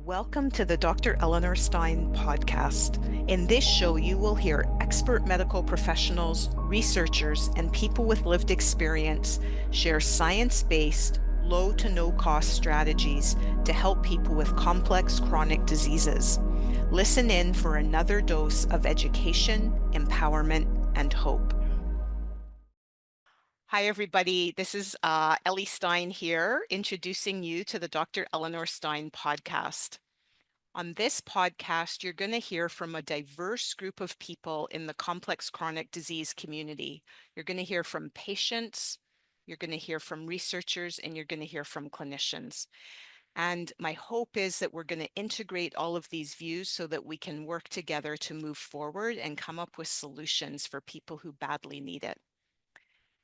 Welcome to the Dr. Eleanor Stein podcast. In this show, you will hear expert medical professionals, researchers, and people with lived experience share science-based, low to no cost strategies to help people with complex chronic diseases. Listen in for another dose of education, empowerment, and hope. Hi, everybody. This is Ellie Stein here, introducing you to the Dr. Eleanor Stein podcast. On this podcast, you're going to hear from a diverse group of people in the complex chronic disease community. You're going to hear from patients, you're going to hear from researchers, and you're going to hear from clinicians. And my hope is that we're going to integrate all of these views so that we can work together to move forward and come up with solutions for people who badly need it.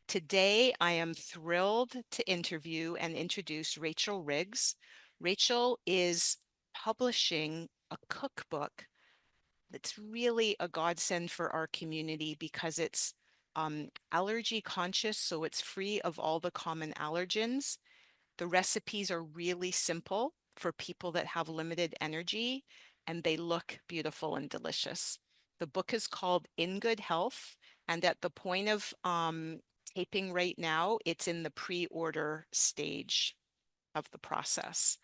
Today, I am thrilled to interview and introduce Rachel Riggs. Rachel is publishing a cookbook that's really a godsend for our community because it's allergy conscious, so it's free of all the common allergens. The recipes are really simple for people that have limited energy, and they look beautiful and delicious. The book is called In Good Health, and at the point of taping right now, it's in the pre-order stage of the process.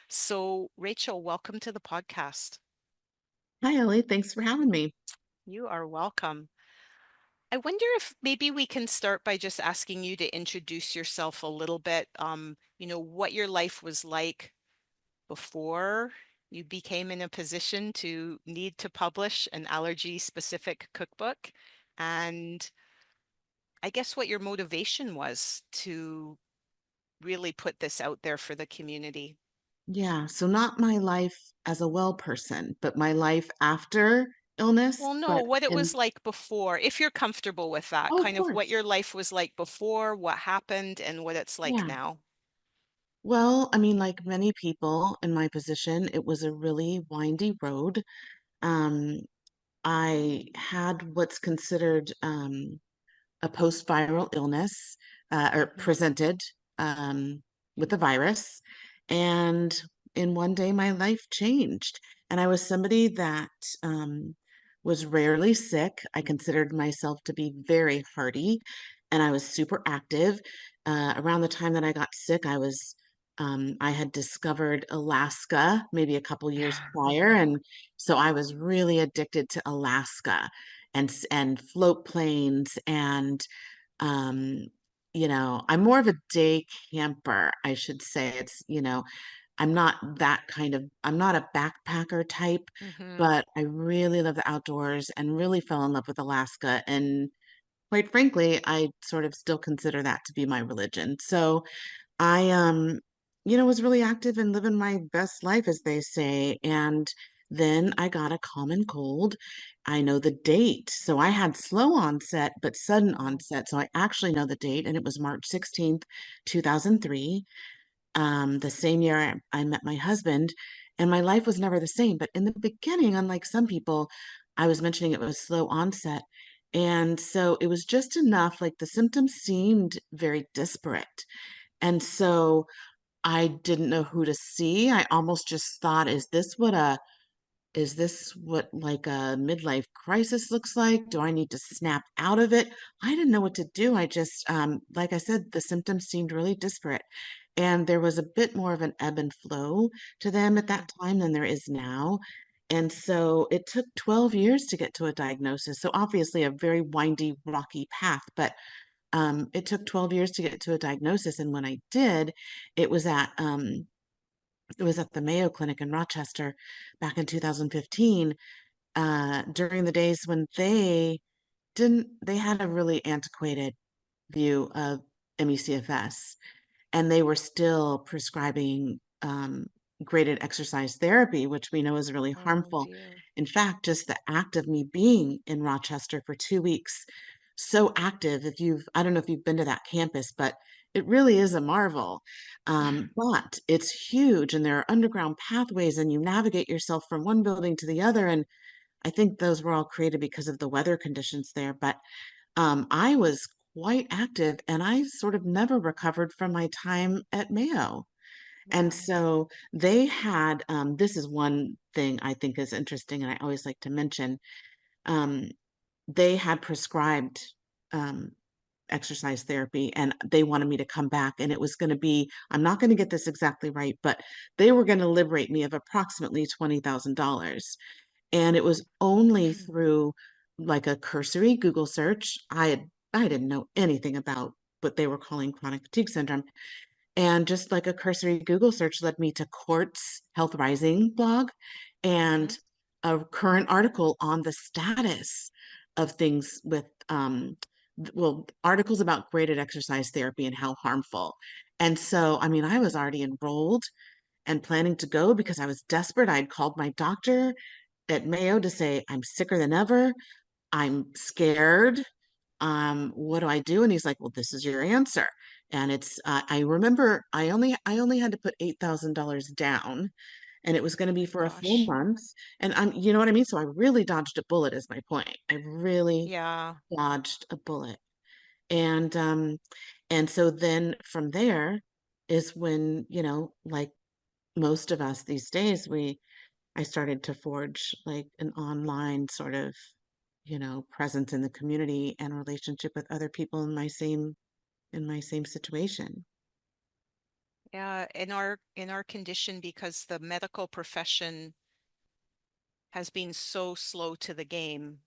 So, Rachel, welcome to the podcast. Hi, Ellie. Thanks for having me. You are welcome. I wonder if maybe we can start by just asking you to introduce yourself a little bit, what your life was like before you became in a position to need to publish an allergy-specific cookbook, and I guess what your motivation was to really put this out there for the community. Yeah, so not my life as a well person, but my life after illness, Well, no, but what it was in, like before, if you're comfortable with that, oh, of kind of what course. your life was like before, what happened, and what it's like Yeah. now. Well, I mean, like many people in my position, it was a really windy road. Um, I had what's considered a post-viral illness, or Mhm. presented with the virus. And in one day, my life changed. And I was somebody that was rarely sick. I considered myself to be very hardy, and I was super active. Around the time that I got sick, I had discovered Alaska maybe a couple years prior, and so I was really addicted to Alaska and float planes and um I'm more of a day camper, I should say. I'm not a backpacker type, Mm-hmm. but I really love the outdoors and really fell in love with Alaska, and quite frankly I sort of still consider that to be my religion. So I was really active and living my best life, as they say. And then I got a common cold. I know the date. So I had slow onset, but sudden Oh, onset. So I actually know the date, and it was March 16th, 2003. The same year I met my husband, and my life was never the same. But in the beginning, unlike some people, I was mentioning it was slow onset. And so it was just enough, like the symptoms seemed very disparate. And so I didn't know who to see. I almost just thought, is this what like a midlife crisis looks like? Do I need to snap out of it? I didn't know what to do. I just, like I said, the symptoms seemed really disparate. And there was a bit more of an ebb and flow to them at mm-hmm. that time than there is now. And so it took 12 years to get to a diagnosis. So obviously a very windy, rocky path, but it took 12 years to get to a diagnosis. And when I did, it was at um, it was at the Mayo Clinic in Rochester back in 2015, during the days when they had a really antiquated view of ME/CFS, and they were still prescribing graded exercise therapy, which we know is really Oh harmful. dear. In fact, just the act of me being in Rochester for 2 weeks, so active. I don't know if you've been to that campus, but it really is a marvel. But it's huge, and there are underground pathways, and you navigate yourself from one building to the other. And I think those were all created because of the weather conditions there. But I was quite active, and I sort of never recovered from my time at Mayo. And Wow. so they had, this is one thing I think is interesting, and I always like to mention, um, they had prescribed um, exercise therapy and they wanted me to come back. And it was going to be, I'm not going to get this exactly right, but they were going to liberate me of approximately $20,000. And it was only through like a cursory Google search. I didn't know anything about what they were calling chronic fatigue syndrome. And just like a cursory Google search led me to Court's Health Rising blog Mm-hmm. and a current article on the status of things with, well, articles about graded exercise therapy and how harmful. And so, I mean, I was already enrolled and planning to go because I was desperate. I'd called my doctor at Mayo to say, I'm sicker than ever. I'm scared. What do I do? And he's like, well, this is your answer. And it's, I remember I only had to put $8,000 down and it was going to be for a full Gosh. month. And you know what I mean? So I really dodged a bullet is my point. I really Yeah. dodged a bullet. And, and so then from there is when, you know, like most of us these days, I started to forge like an online sort of, you know, presence in the community and relationship with other people in my same situation. Yeah. In our condition, because the medical profession has been so slow to the game,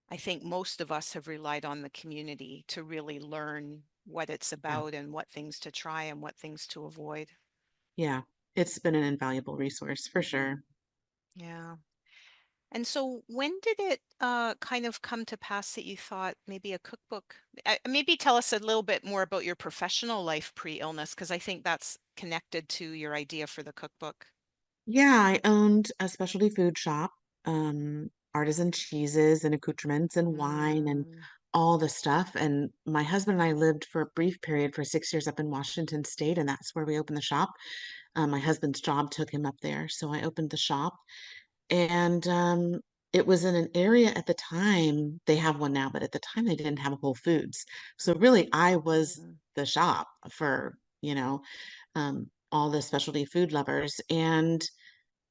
I think most of us have relied on the community to really learn what it's Yeah. about and what things to try and what things to avoid. Yeah. It's been an invaluable resource for sure. Yeah. And so when did it kind of come to pass that you thought maybe a cookbook? Maybe tell us a little bit more about your professional life pre-illness, because I think that's connected to your idea for the cookbook. Yeah, I owned a specialty food shop, artisan cheeses and accoutrements and wine and Mm, all the stuff. And my husband and I lived for a brief period for 6 years up in Washington State, and that's where we opened the shop. My husband's job took him up there, so I opened the shop. And it was in an area at the time, they have one now, but at the time they didn't have a Whole Foods. So really, I was mm, the shop for, you know, all the specialty food lovers. And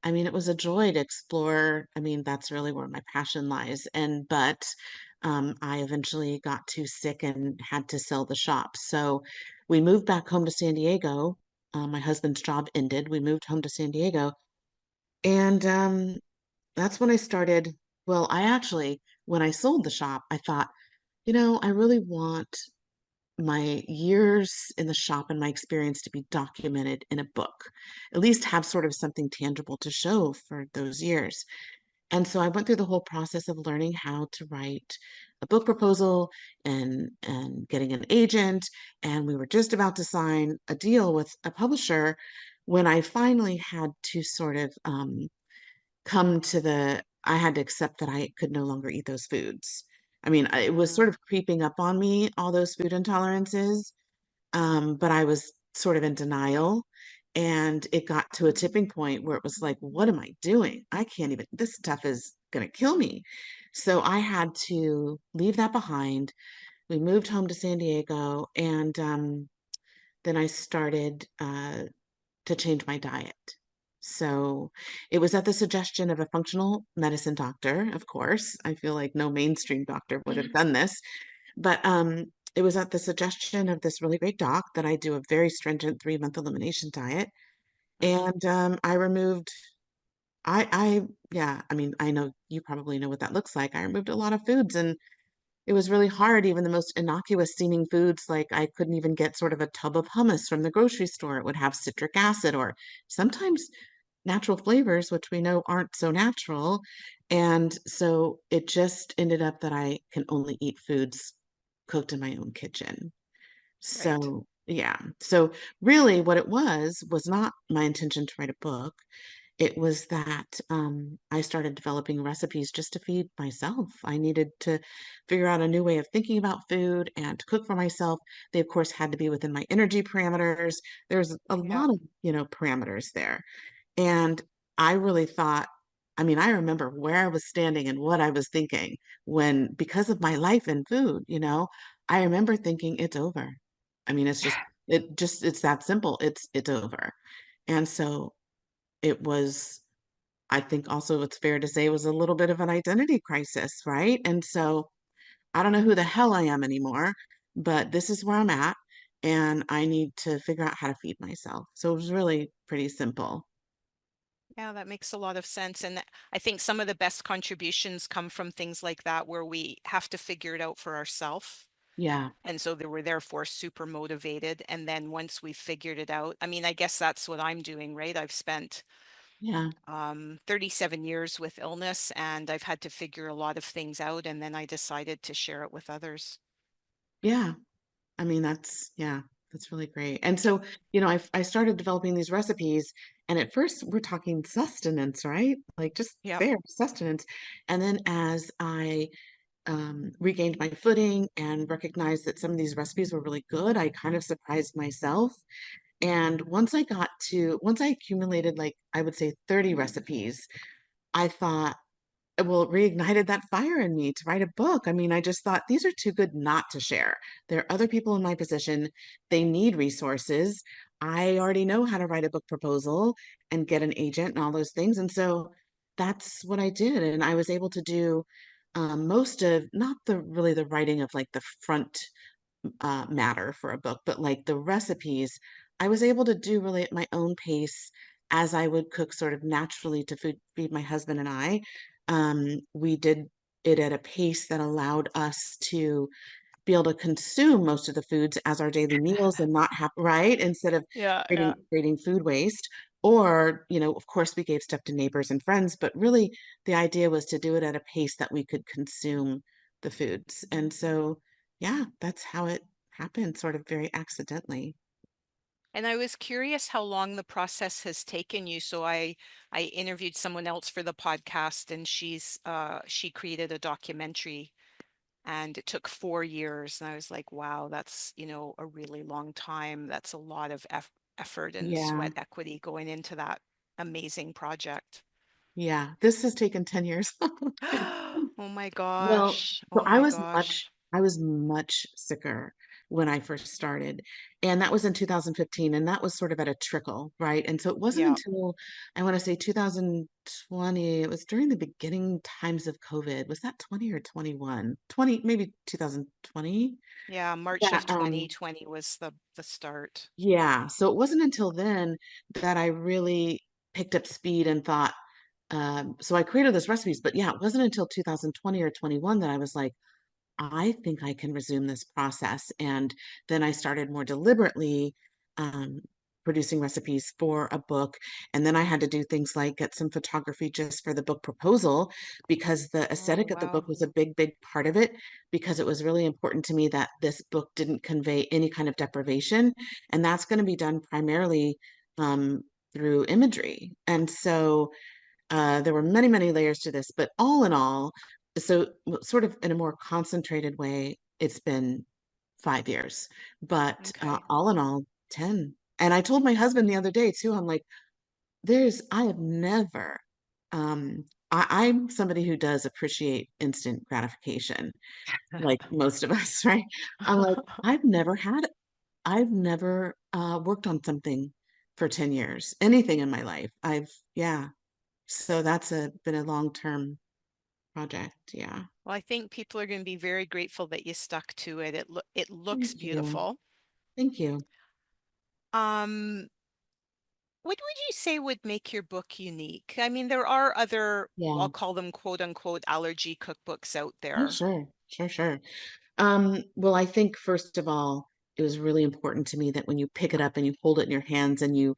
I mean, it was a joy to explore. I mean, that's really where my passion lies. And, but I eventually got too sick and had to sell the shop. So we moved back home to San Diego. My husband's job ended. We moved home to San Diego. And that's when I started. Well, I actually, when I sold the shop, I thought, you know, I really want my years in the shop and my experience to be documented in a book, at least have sort of something tangible to show for those years. And so I went through the whole process of learning how to write a book proposal and getting an agent. And we were just about to sign a deal with a publisher when I finally had to sort of come to I had to accept that I could no longer eat those foods. I mean, it was sort mm, of creeping up on me, all those food intolerances, but I was sort of in denial. And it got to a tipping point where it was like, what am I doing? I can't even, this stuff is going to kill me. So I had to leave that behind. We moved home to San Diego, and then I started to change my diet. So it was at the suggestion of a functional medicine doctor, of course. I feel like no mainstream doctor would have done this, but it was at the suggestion of this really great doc that I do a very stringent 3 month elimination diet. mm-hmm. And I removed, yeah, I mean, I know you probably know what that looks like. I removed a lot of foods and it was really hard, even the most innocuous seeming foods, like I couldn't even get sort of a tub of hummus from the grocery store. It would have citric acid or sometimes natural flavors, which we know aren't so natural. And so it just ended up that I can only eat foods cooked in my own kitchen. Right. So, yeah. So, really, what it was not my intention to write a book. It was that I started developing recipes just to feed myself. I needed to figure out a new way of thinking about food and to cook for myself. They, of course, had to be within my energy parameters. There's a Yeah. lot of, you know, parameters there. And I really thought, I mean, I remember where I was standing and what I was thinking when, because of my life in food, you know, I remember thinking it's over. I mean, it's that simple. It's over. And so it was, I think also it's fair to say it was a little bit of an identity crisis, right? And so I don't know who the hell I am anymore, but this is where I'm at, and I need to figure out how to feed myself. So it was really pretty simple. Yeah, that makes a lot of sense. And I think some of the best contributions come from things like that, where we have to figure it out for ourselves. Yeah, And so they were therefore super motivated. And then once we figured it out, I mean, I guess that's what I'm doing, right? I've spent yeah, 37 years with illness, and I've had to figure a lot of things out. And then I decided to share it with others. yeah. I mean, yeah, that's really great. And so, I started developing these recipes, and at first we're talking sustenance, right? Like just Yep. bare sustenance. And then as I regained my footing and recognized that some of these recipes were really good, I kind of surprised myself. And once I accumulated, like, I would say 30 recipes, I thought, well, it reignited that fire in me to write a book. I mean, I just thought these are too good not to share. There are other people in my position. They need resources. I already know how to write a book proposal and get an agent and all those things. And so that's what I did. And I was able to do most of, not really the writing of like the front matter for a book, but like the recipes, I was able to do really at my own pace as I would cook sort of naturally to feed my husband and I. We did it at a pace that allowed us to be able to consume most of the foods as our daily meals and not have, right, instead of Yeah, yeah. creating food waste. Or, of course, we gave stuff to neighbors and friends, but really the idea was to do it at a pace that we could consume the foods. And so, yeah, that's how it happened, sort of very accidentally. And I was curious how long the process has taken you. So I interviewed someone else for the podcast, and she created a documentary, and it took 4 years. And I was like, wow, that's, a really long time. That's a lot of effort and Yeah, sweat equity going into that amazing project. yeah. This has taken 10 years. Oh my Well, gosh. so Oh my gosh. I was much sicker when I first started. And that was in 2015. And that was sort of at a trickle, right? And so it wasn't Yeah. until I want to say 2020, it was during the beginning times of COVID. Was that 20 or 21? 20, maybe 2020. Yeah. March That of 2020 was the start. yeah. So it wasn't until then that I really picked up speed and thought, so I created those recipes, but yeah, it wasn't until 2020 or 21 that I was like, I think I can resume this process. And then I started more deliberately um, producing recipes for a book. And then I had to do things like get some photography just for the book proposal because the Oh, aesthetic of the book wow. was a big, big part of it because it was really important to me that this book didn't convey any kind of deprivation. And that's going to be done primarily through imagery. And so there were many, many layers to this, but all in all, so sort of in a more concentrated way, it's been 5 years, but Okay. all in all, 10. And I told my husband the other day too, I'm like, I have never, I'm somebody who does appreciate instant gratification, like most of us, right? I'm like, I've never worked on something for 10 years, anything in my life. Yeah. So that's been a long-term project. Yeah. Well, I think people are going to be very grateful that you stuck to it. It looks Thank you. beautiful. Thank you. Um, what would you say would make your book unique? I mean, there are other, I'll Yeah. call them quote unquote allergy cookbooks out Oh, there. sure. Sure, sure. Well, I think first of all, it was really important to me that when you pick it up and you hold it in your hands and you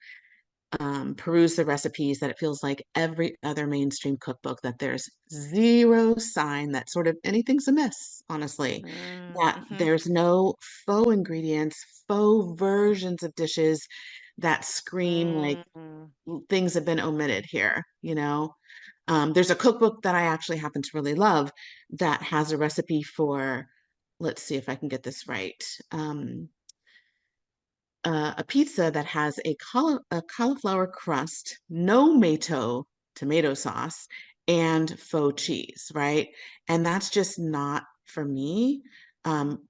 peruse the recipes, that it feels like every other mainstream cookbook, that there's zero sign that sort of anything's amiss, honestly. That Mm-hmm. there's no faux ingredients, faux versions of dishes that scream like Mm-hmm. things have been omitted here. There's a cookbook that I actually happen to really love that has a recipe for, let's see if I can get this right. Um, a pizza that has a cauliflower crust, no tomato sauce, and faux cheese, right? And that's just not for me. Um,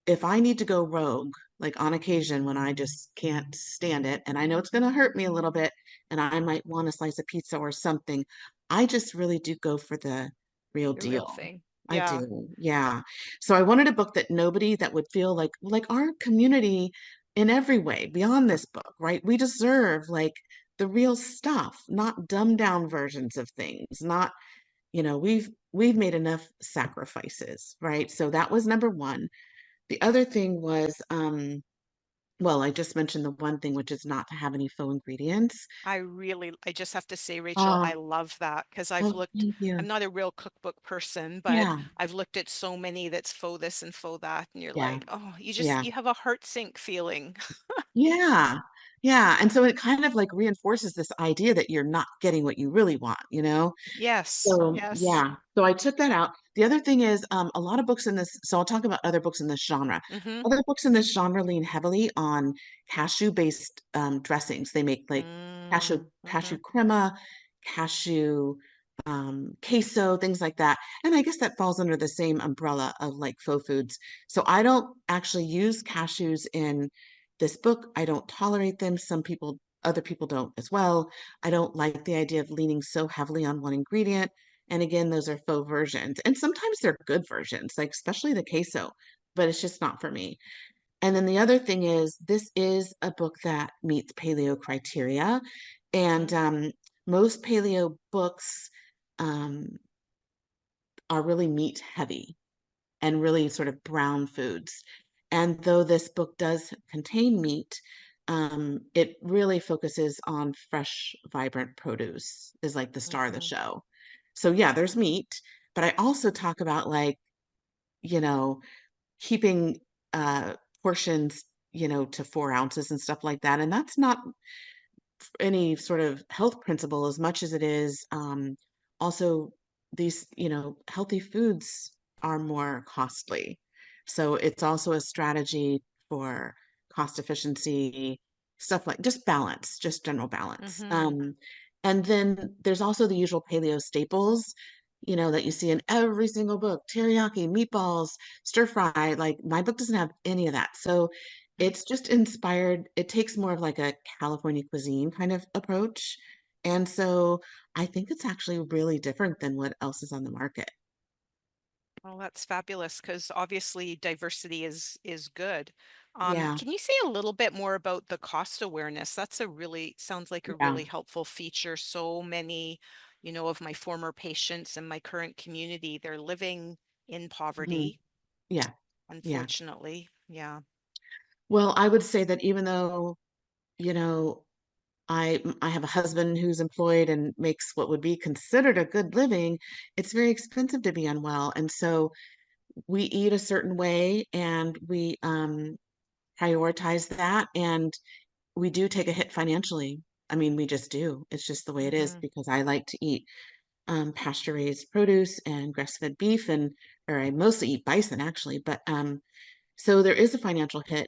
if I need to go rogue, like on occasion when I just can't stand it and I know it's going to hurt me a little bit and I might want a slice of pizza or something, I just really do go for the real The real deal. thing. I Yeah. do. Yeah. So I wanted a book that nobody that would feel like our community in every way beyond this book, right? We deserve like the real stuff, not dumbed down versions of things, not, we've made enough sacrifices, right? So that was number one. The other thing was, well, I just mentioned the one thing, which is not to have any faux ingredients. I just have to say, Rachel, I Oh, love that because oh, thank I'm you. not a real cookbook person, but Yeah, I've looked at so many that's faux this and faux that, and you're yeah, like, oh, yeah. you have a heart sink feeling. Yeah. Yeah. And so it kind of like reinforces this idea that you're not getting what you really want, you know? Yes, So yes. yeah, so I took that out. The other thing is a lot of books in this, so I'll talk about other books in this genre. Mm-hmm. Other books in this genre lean heavily on cashew-based dressings. They make like cashew Mm-hmm. crema, cashew queso, things like that. And I guess that falls under the same umbrella of like faux foods. So I don't actually use cashews in this book. I don't tolerate them. Other people don't as well. I don't like the idea of leaning so heavily on one ingredient. And again, those are faux versions. And sometimes they're good versions, like especially the queso, but it's just not for me. And then the other thing is, this is a book that meets paleo criteria. Mm-hmm. And most paleo books um, are really meat heavy and really sort of brown foods. And though this book does contain meat, it really focuses on fresh, vibrant produce, is like the star of the Mm-hmm. show. So, yeah, there's meat, but I also talk about like, you know, keeping portions, to 4 ounces and stuff like that. And that's not any sort of health principle as much as it is also these, healthy foods are more costly. So it's also a strategy for cost efficiency, stuff like just balance, just general balance. Mm-hmm. And then there's also the usual paleo staples, that you see in every single book, teriyaki, meatballs, stir fry. Like my book doesn't have any of that. So it's just inspired. It takes more of like a California cuisine kind of approach. And so I think it's actually really different than what else is on the market. Well, that's fabulous because obviously diversity is good. Yeah. Can you say a little bit more about the cost awareness? Sounds like a Yeah. really helpful feature. So many, of my former patients and my current community, they're living in Mhm. poverty, Yeah. Yeah. unfortunately. Yeah. Well, I would say that even though, you know, I have a husband who's employed and makes what would be considered a good living, it's very expensive to be unwell. And so we eat a certain way and we prioritize that. And we do take a hit financially. I mean, we just do. It's just the way it is Mm-hmm. because I like to eat pasture raised produce and grass fed beef, and or I mostly eat bison actually. But so there is a financial hit,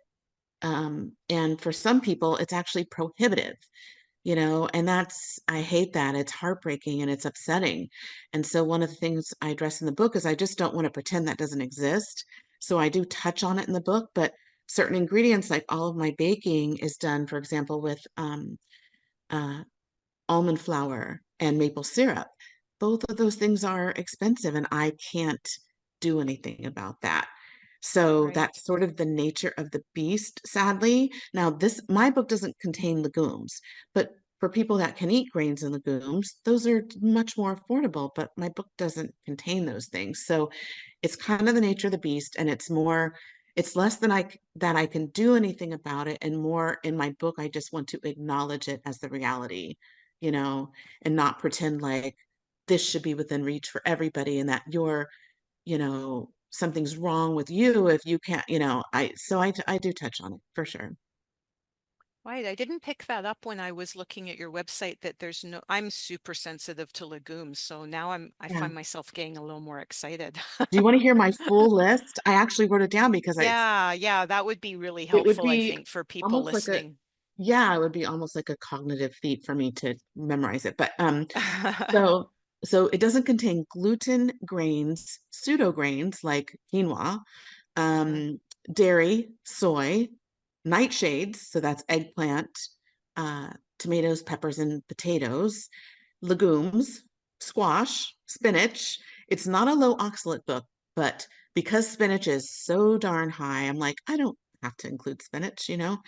and for some people, it's actually prohibitive. And I hate that. It's heartbreaking and it's upsetting. And so one of the things I address in the book is I just don't want to pretend that doesn't exist. So I do touch on it in the book, but certain ingredients, like all of my baking is done, for example, with uh, almond flour and maple syrup. Both of those things are expensive, and I can't do anything about that. So Right. that's sort of the nature of the beast, sadly. Now, my book doesn't contain legumes, but for people that can eat grains and legumes, those are much more affordable, but my book doesn't contain those things. So it's kind of the nature of the beast, and it's less than that I can do anything about it, and more in my book, I just want to acknowledge it as the reality, you know, and not pretend like this should be within reach for everybody and that something's wrong with you if you can't, I do touch on it for sure. Right. I didn't pick that up when I was looking at your website that I'm super sensitive to legumes. So now I Yeah. find myself getting a little more excited. Do you want to hear my full list? I actually wrote it down because Yeah, yeah, that would be really it would helpful, I be think, for people almost like a listening. yeah, it would be almost like a cognitive feat for me to memorize it. But so so it doesn't contain gluten, grains, pseudo grains like quinoa, Mhm. dairy, soy. nightshades, so that's eggplant, uh, tomatoes, peppers, and potatoes, legumes, squash, spinach. It's not a low oxalate book, but because spinach is so darn high, I'm like, I don't have to include spinach, you know?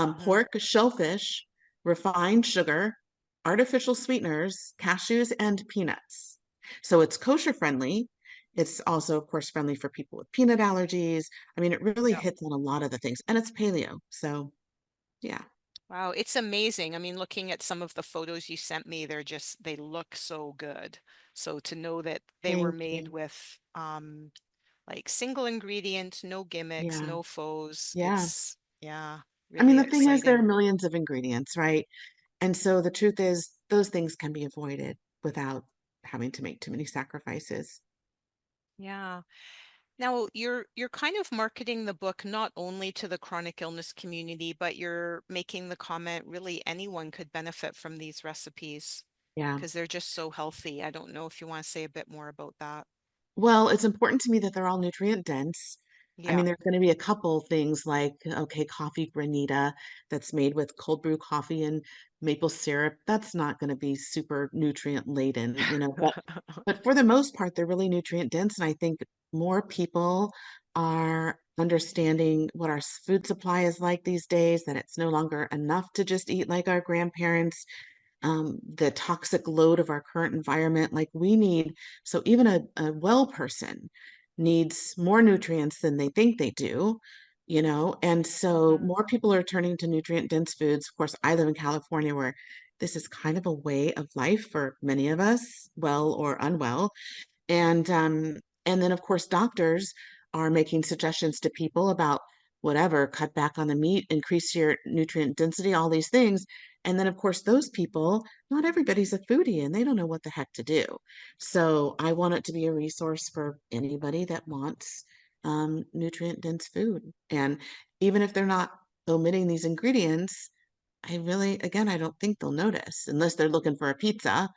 Hmm. Pork, shellfish, refined sugar, artificial sweeteners, cashews, and peanuts. So it's kosher friendly. It's also, of course, friendly for people with peanut allergies. I mean, it really Yeah. hits on a lot of the things, and it's paleo. So, yeah, Wow, it's amazing. I mean, looking at some of the photos you sent me, they look so good. So to know that they were thank made you. with like single ingredient, no gimmicks, Yeah, no faux, yeah. it's yeah, I mean, really the thing is, there are exciting. millions of ingredients, right? And so the truth is, those things can be avoided without having to make too many sacrifices. Yeah. Now you're kind of marketing the book not only to the chronic illness community, but you're making the comment really anyone could benefit from these recipes Yeah. because they're just so healthy. I don't know if you want to say a bit more about that. Well, it's important to me that they're all nutrient dense. I Yeah. mean, there's going to be a couple things like, okay, coffee granita that's made with cold brew coffee and maple syrup. That's not going to be super nutrient laden, you know, but for the most part, they're really nutrient dense. And I think more people are understanding what our food supply is like these days, that it's no longer enough to just eat like our grandparents, the toxic load of our current environment. Like we need, so even a well person needs more nutrients than they think they do, you know? And so Hmm. more people are turning to nutrient dense foods. Of course, I live in California where this is kind of a way of life for many of us, well or unwell. And then of course doctors are making suggestions to people about whatever, cut back on the meat, increase your nutrient density, all these things. And then of course those people, not everybody's a foodie and they don't know what the heck to do. So I want it to be a resource for anybody that wants nutrient dense food. And even if they're not omitting these ingredients, I really, again, I don't think they'll notice unless they're looking for a pizza.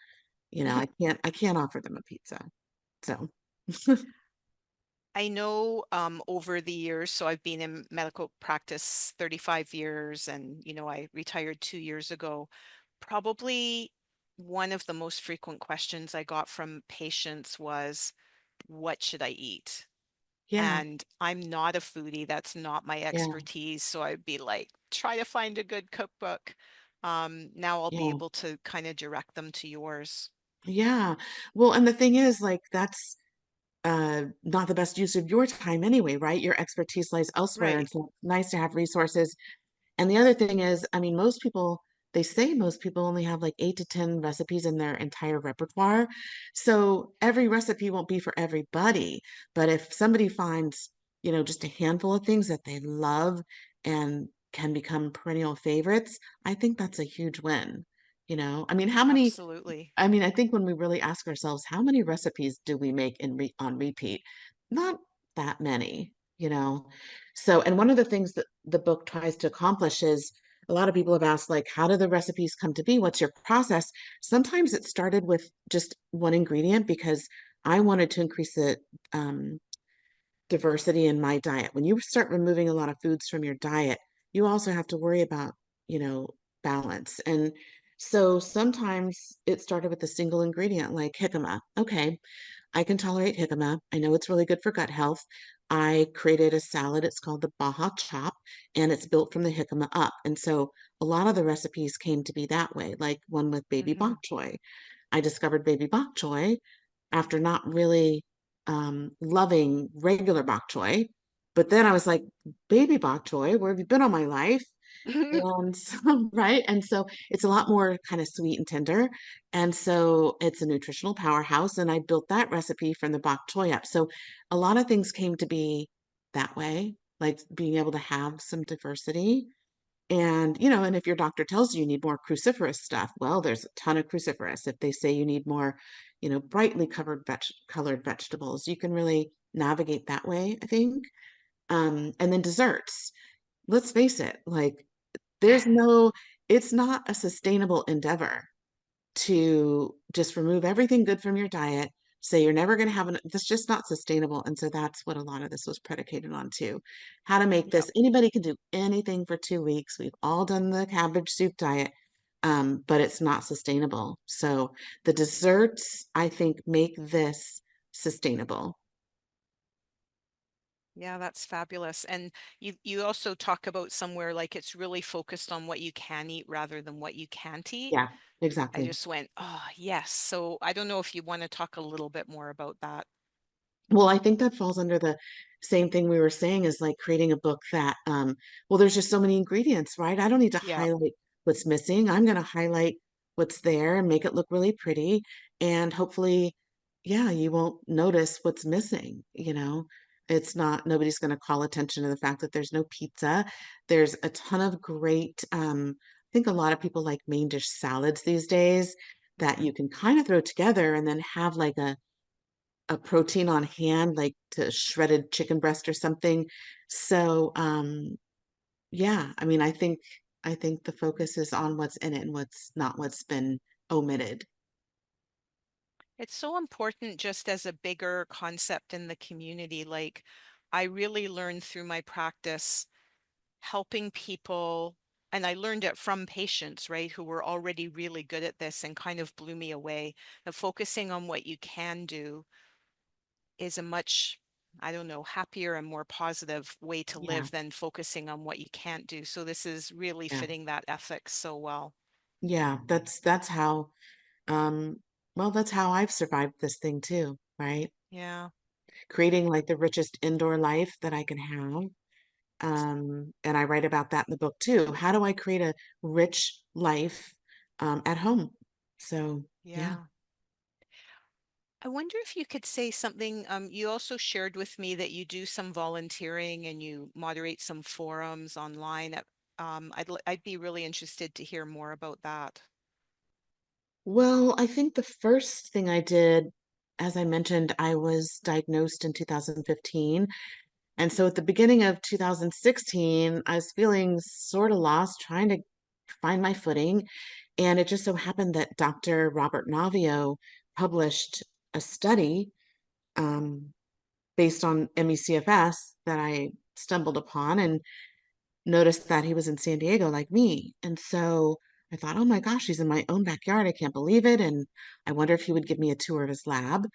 You know, I can't offer them a pizza. So, I know over the years, so I've been in medical practice 35 years and, I retired 2 years ago. Probably one of the most frequent questions I got from patients was, what should I eat? yeah, And I'm not a foodie. That's not my yeah, expertise. So I'd be like, try to find a good cookbook. Now I'll be yeah, able to kind of direct them to yours. yeah. Well, and the thing is, like, that's not the best use of your time anyway, right? Your expertise lies elsewhere. Right. And so it's nice to have resources. And the other thing is, I mean, most people, they say most people only have like 8 to 10 recipes in their entire repertoire. So every recipe won't be for everybody. But if somebody finds, just a handful of things that they love and can become perennial favorites, I think that's a huge win. I mean, how many Absolutely. I mean, I think when we really ask ourselves, how many recipes do we make on repeat? Not that many, you know. So, and one of the things that the book tries to accomplish is a lot of people have asked, like, how do the recipes come to be? What's your process? Sometimes it started with just one ingredient because I wanted to increase the um, diversity in my diet. When you start removing a lot of foods from your diet, you also have to worry about, you know, balance. And so sometimes it started with a single ingredient like jicama. Okay, I can tolerate jicama. I know it's really good for gut health. I created a salad. It's called the Baja Chop, and it's built from the jicama up. And so a lot of the recipes came to be that way, like one with baby Hmm. bok choy. I discovered baby bok choy after not really loving regular bok choy. But then I was like, baby bok choy, where have you been all my life? And so, right. And so it's a lot more kind of sweet and tender. And so it's a nutritional powerhouse. And I built that recipe from the bok choy up. So a lot of things came to be that way, like being able to have some diversity. And if your doctor tells you you need more cruciferous stuff, well, there's a ton of cruciferous. If they say you need more, brightly colored vegetables, you can really navigate that way, I think. And then desserts. Let's face it, like there's no, it's not a sustainable endeavor to just remove everything good from your diet, say you're never going to have that's just not sustainable. And so that's what a lot of this was predicated on too. How to make Yep. this, anybody can do anything for 2 weeks. We've all done the cabbage soup diet, but it's not sustainable. So the desserts, I think, make this sustainable. Yeah, that's fabulous. And you also talk about somewhere like it's really focused on what you can eat rather than what you can't eat. Yeah, I exactly. just went, oh, yes. So I don't know if you want to talk a little bit more about that. Well, I think that falls under the same thing we were saying is like creating a book that, well, there's just so many ingredients, right? I don't need to Yeah. highlight what's missing. I'm going to highlight what's there and make it look really pretty. And hopefully, yeah, you won't notice what's missing, you know? It's not, nobody's going to call attention to the fact that there's no pizza. There's a ton of great, I think a lot of people like main dish salads these days that you can kind of throw together and then have like a protein on hand, like to shredded chicken breast or something. So, yeah, I mean, I think the focus is on what's in it and what's not what's been omitted. It's so important just as a bigger concept in the community. Like I really learned through my practice helping people, and I learned it from patients, right, who were already really good at this and kind of blew me away. That focusing on what you can do is a much, I don't know, happier and more positive way to Yeah, live than focusing on what you can't do. So this is really yeah, fitting that ethics so well. yeah. That's how, um, well, that's how I've survived this thing too, right? Yeah. Creating like the richest indoor life that I can have. And I write about that in the book too. How do I create a rich life, at home? So, yeah. Yeah. I wonder if you could say something. You also shared with me that you do some volunteering and you moderate some forums online. I'd be really interested to hear more about that. Well, I think the first thing I did, as I mentioned, I was diagnosed in 2015. And so at the beginning of 2016, I was feeling sort of lost, trying to find my footing. And it just so happened that Dr. Robert Navio published a study, um, based on MECFS that I stumbled upon. And noticed that he was in San Diego like me. And so I thought, oh my gosh, he's in my own backyard. I can't believe it. And I wonder if he would give me a tour of his lab.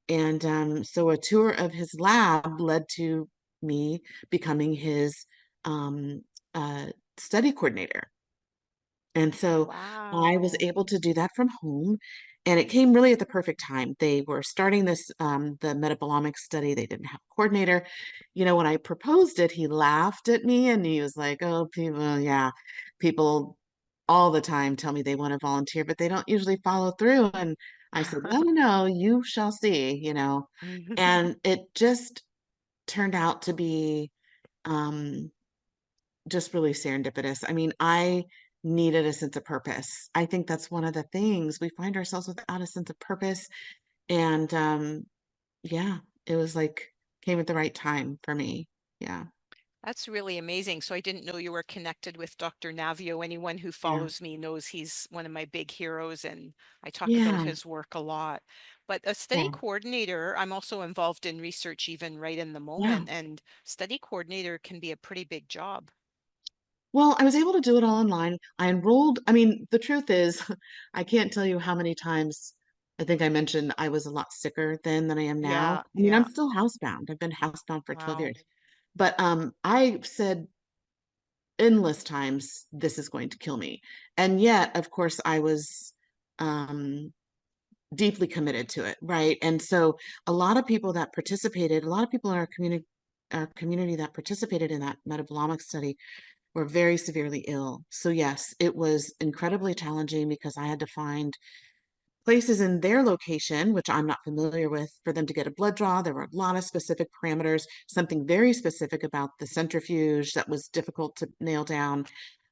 And so a tour of his lab led to me becoming his, um, uh, study coordinator. And so I was Wow. able to do that from home. And it came really at the perfect time. They were starting this, the Metabolomics study. They didn't have a coordinator. You know, when I proposed it, he laughed at me and he was like, oh, people, yeah, people all the time tell me they want to volunteer, but they don't usually follow through. And I said, no, no, no, you shall see, you know. And it just turned out to be, um, just really serendipitous. I mean, I needed a sense of purpose. I think that's one of the things we find ourselves without a sense of purpose. And yeah, it was like came at the right time for me. Yeah. That's really amazing. So I didn't know you were connected with Dr. Navio. Anyone who Yeah. follows me knows he's one of my big heroes, and I talk about Yeah. his work a lot. But a study Yeah. coordinator, I'm also involved in research even right in the Yeah. moment, and study coordinator can be a pretty big job. Well, I was able to do it all online. I enrolled. I mean, the truth is, I can't tell you how many times I think I mentioned I was a lot sicker then than I am now. Yeah, I mean, I'm yeah. still housebound. I've been housebound for 12 Wow. years. But I said endless times, this is going to kill me. And yet, of course, I was, um, deeply committed to it, right? And so a lot of people that participated, a lot of people in our community that participated in that metabolomic study were very severely ill. So yes, it was incredibly challenging because I had to find places in their location, which I'm not familiar with, for them to get a blood draw. There were a lot of specific parameters, something very specific about the centrifuge that was difficult to nail down.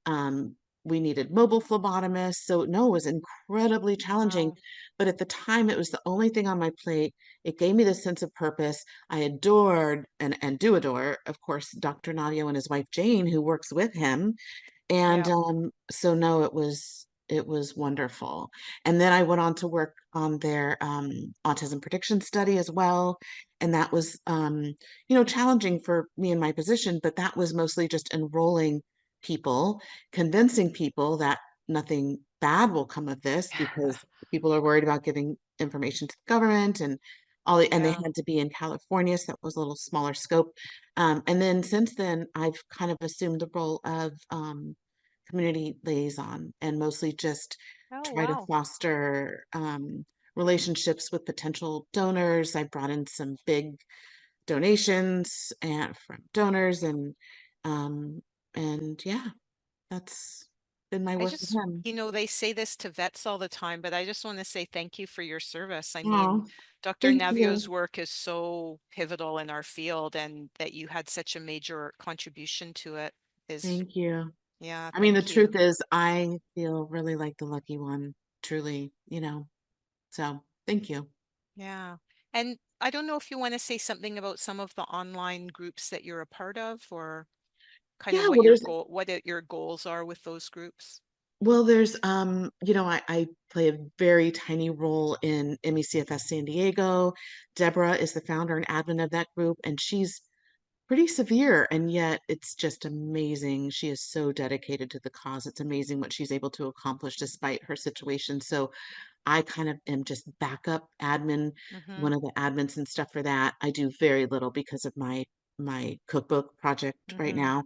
Um, we needed mobile phlebotomists. So, no, it was incredibly challenging. Wow. But at the time, it was the only thing on my plate. It gave me this sense of purpose. I adored and do adore, of course, Dr. Nadio and his wife, Jane, who works with him. And Yeah. so, no, it was. It was wonderful. And then I went on to work on their autism prediction study as well. And that was, challenging for me in my position, but that was mostly just enrolling people, convincing people that nothing bad will come of this because people are worried about giving information to the government and they Yeah. had to be in California, so that was a little smaller scope. And then since then, I've kind of assumed the role of community liaison and mostly just Oh, try to wow. foster relationships with potential donors. I brought in some big donations and from donors um, and yeah, that's been my I work with just, him. they say this to vets all the time, but I just want to say thank you for your service. I mean, Oh, Dr. thank Navio's you. work is so pivotal in our field, and that you had such a major contribution to it is, Thank you. yeah, I mean, the thank truth you. is, I feel really like the lucky one, truly, so thank you. Yeah. And I don't know if you want to say something about some of the online groups that you're a part of, or kind of Yeah, well, there's what your goals are with those groups. I play a very tiny role in MECFS San Diego. Deborah is the founder and admin of that group, and she's pretty severe, and yet it's just amazing. She is so dedicated to the cause. It's amazing what she's able to accomplish despite her situation. So I kind of am just backup admin, Mm-hmm. one of the admins and stuff for that. I do very little because of my cookbook project right Mm-hmm. now.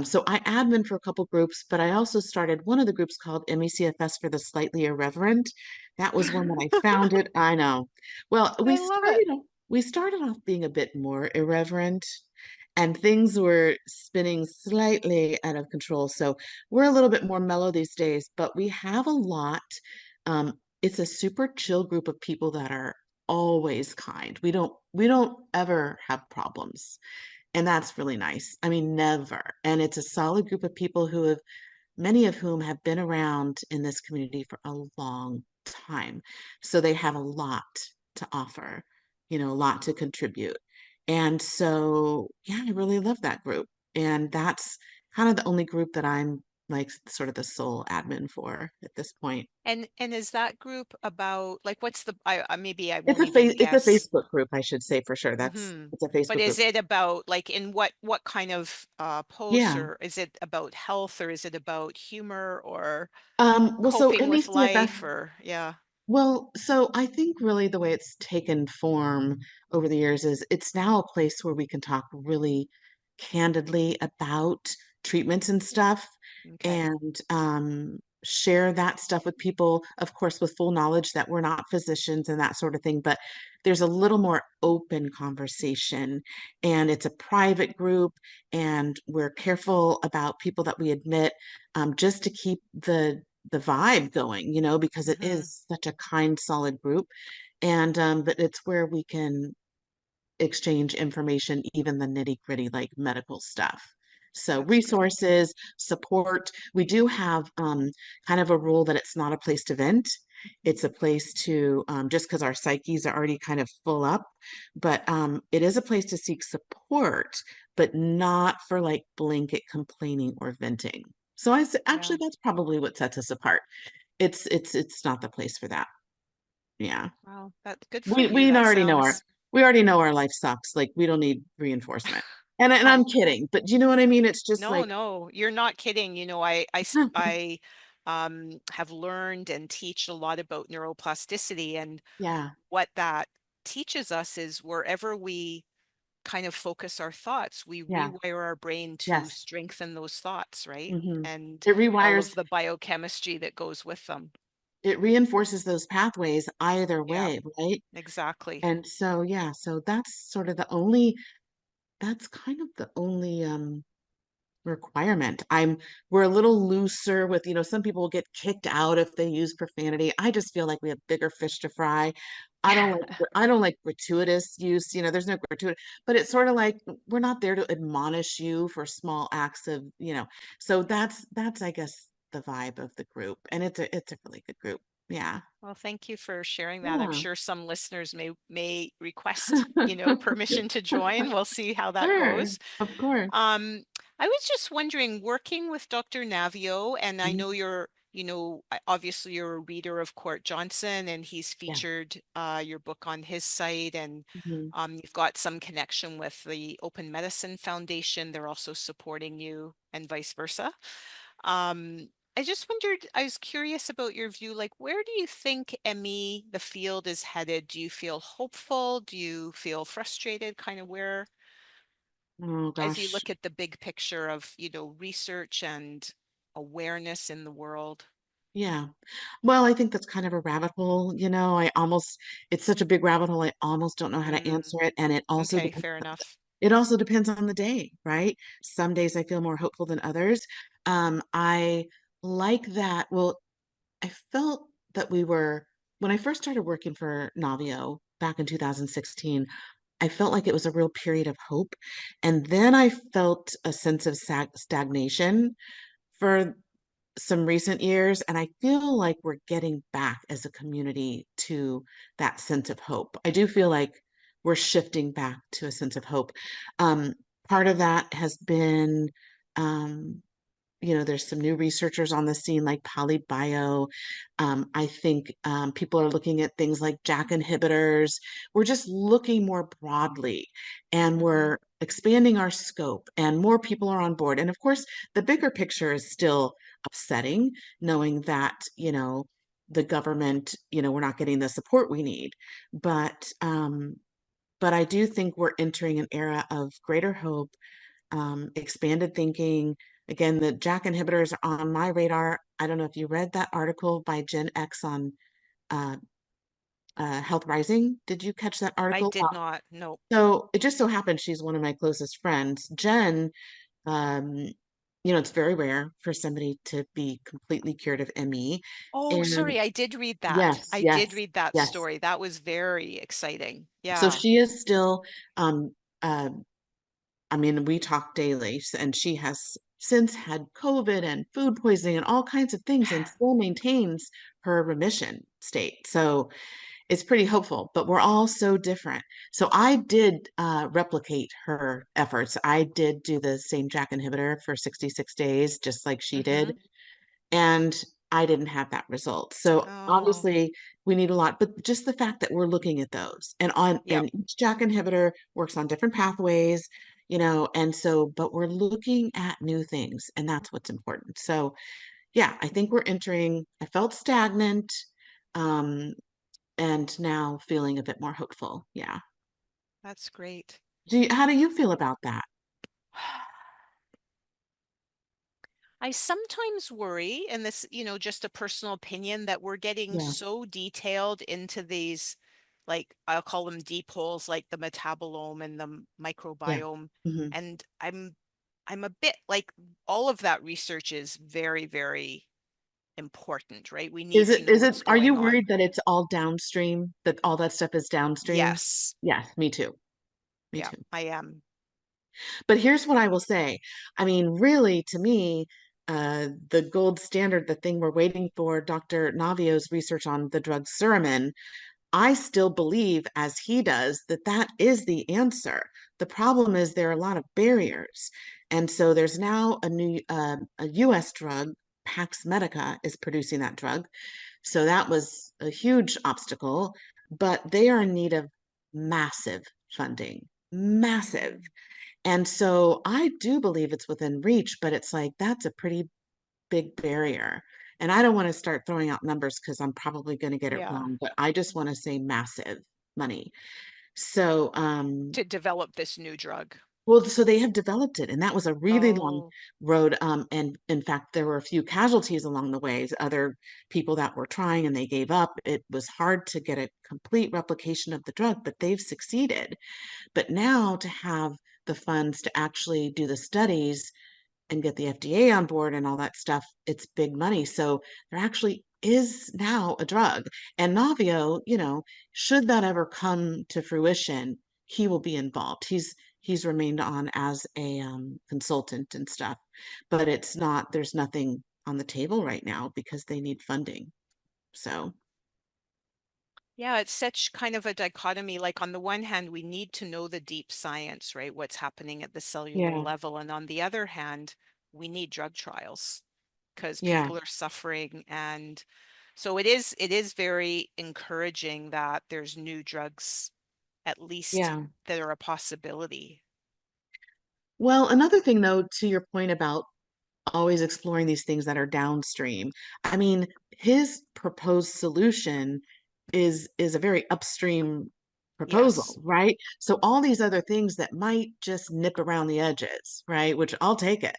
So I admin for a couple groups, but I also started one of the groups called MECFS for the Slightly Irreverent. That was one that I founded. I know. Well, I love it. we started off being a bit more irreverent, and things were spinning slightly out of control. So we're a little bit more mellow these days, but we have a lot. It's a super chill group of people that are always kind. We don't ever have problems. And that's really nice. I mean, never. And it's a solid group of people many of whom have been around in this community for a long time. So they have a lot to offer, a lot to contribute. And so, yeah, I really love that group. And that's kind of the only group that I'm like sort of the sole admin for at this point. And is that group about, like, what's the maybe I It's won't even it's a guess. Facebook group, I should say for sure. Mm-hmm. It's a But Facebook is group. it about, like, in what kind of posts, Yeah. or is it about health, or is it about humor, or Well, so coping with MECFS. life, or yeah. Well, so I think really the way it's taken form over the years is it's now a place where we can talk really candidly about treatments and stuff Okay. and share that stuff with people, of course, with full knowledge that we're not physicians and that sort of thing. But there's a little more open conversation, and it's a private group, and we're careful about people that we admit just to keep the vibe going, because it Mm-hmm. is such a kind, solid group. And but it's where we can exchange information, even the nitty-gritty like medical stuff. So That's good. resources, support. We do have kind of a rule that it's not a place to vent. It's a place to just because our psyches are already kind of full up, but it is a place to seek support, but not for like blanket complaining or venting. So Yeah. actually that's probably what sets us apart. It's not the place for that. Yeah. Wow. That's good for We you. we That already know our sounds, we already know our life sucks. Like we don't need reinforcement. And um, I'm kidding, but do you know what I mean? It's just no, like, no, you're not kidding. I have learned and teach a lot about neuroplasticity, and yeah, what that teaches us is wherever we kind of focus our thoughts, we yeah, rewire our brain to yes. strengthen those thoughts, right? hmm And It all rewires, of the biochemistry that goes with them. it reinforces those pathways either Yeah, way, right? exactly. And so yeah, so that's kind of the only requirement. We're a little looser with, some people will get kicked out if they use profanity. I just feel like we have bigger fish to fry. I don't like gratuitous use, there's no gratuitous, but it's sort of like we're not there to admonish you for small acts of, so that's I guess the vibe of the group. And it's a really good group. Yeah. Well, thank you for sharing that. I'm Yeah. sure some listeners may request, permission to join. We'll see how that Sure. goes. Of course. Um, I was just wondering, working with Dr. Navio, and I know Mhm. you're, obviously you're a reader of Court Johnson, and he's Yeah. featured your book on his site, and Mhm. you've got some connection with the Open Medicine Foundation. They're also supporting you, and vice versa. I just wondered, I was curious about your view, like where do you think ME, the field, is headed? Do you feel hopeful? Do you feel frustrated? Kind of where, Oh as you gosh. look at the big picture of, research and awareness in the world? Yeah. Well, I think that's kind of a rabbit hole, it's such a big rabbit hole, I almost don't know how to Mm, answer it. And okay, fair enough. it also depends on the day, right? Some days I feel more hopeful than others. I like that. Well, I felt that when I first started working for Navio back in 2016, I felt like it was a real period of hope. And then I felt a sense of stagnation for some recent years, and I feel like we're getting back as a community to that sense of hope. I do feel like we're shifting back to a sense of hope. Um, Part of that has been um, there's some new researchers on the scene like Polybio. I think people are looking at things like JAK inhibitors. We're just looking more broadly, and Hmm. we're expanding our scope, and more people are on board. And of course, the bigger picture is still upsetting, knowing that, the government, we're not getting the support we need. But but I do think we're entering an era of greater hope, expanded thinking. Again, the JAK inhibitors are on my radar. I don't know if you read that article by Gen X on uh, Health Rising. Did you catch that I article? did not. No. So it just so happens she's one of my closest friends. Jen, um, it's very rare for somebody to be completely cured of ME. Oh, And sorry, I did read that. yes, I did yes, read that yes. story. That was very exciting. So Yeah. she is still um, uh, I mean, we talk daily, and she has since had COVID and food poisoning and all kinds of things and still maintains her remission state. So it's pretty hopeful, but we're all so different. So I did replicate her efforts. I did do the same JAK inhibitor for 66 days, just like she did, Hmm. and I didn't have that result. So Oh, obviously we need a lot, but just the fact that we're looking at those, yep. and each JAK inhibitor works on different pathways, and so but we're looking at new things, and that's what's important. So yeah, I think we're entering, I felt stagnant, um, and now feeling a bit more hopeful. Yeah. That's great. How do you feel about that? I sometimes worry, and this, just a personal opinion, that we're getting Yeah. so detailed into these, like I'll call them deep holes, like the metabolome and the Yeah. microbiome. Hmm. And I'm a bit like, all of that research is very, very important, right? We need to know what's Are you going on. worried that it's all downstream, that all that stuff is downstream? Yes. Yes, me too. Me Yeah, too. I am. But here's what I will say. I mean, really, to me, the gold standard, the thing we're waiting for, Dr. Navio's research on the drug Suramin, I still believe, as he does, that that is the answer. The problem is there are a lot of barriers. And so there's now a US drug, Pax Medica is producing that drug. So that was a huge obstacle, but they are in need of massive funding, massive. Mm, And so I do believe it's within reach, but it's like that's a pretty big barrier. And I don't want to start throwing out numbers because I'm probably going to get it yeah. wrong, but I just want to say massive money. So, To develop this new drug. well, so they have developed it, and that was a really long Oh, road. And in fact, there were a few casualties along the way, other people that were trying and they gave up. It was hard to get a complete replication of the drug, but they've succeeded. But now to have the funds to actually do the studies and get the FDA on board and all that stuff, it's big money. So there actually is now a drug. And Navio, should that ever come to fruition, he will be involved. He's remained on as a consultant and stuff, but there's nothing on the table right now because they need funding. So yeah, it's such kind of a dichotomy. Like on the one hand, we need to know the deep science, right? What's happening at the cellular yeah, level. And on the other hand, we need drug trials. because Yeah. people are suffering. And so it is very encouraging that there's new drugs, at least, Yeah. that are a possibility. Well, another thing though, to your point about always exploring these things that are downstream. I mean, his proposed solution is a very upstream Yes. proposal, right? So all these other things that might just nip around the edges, right? Which I'll take it.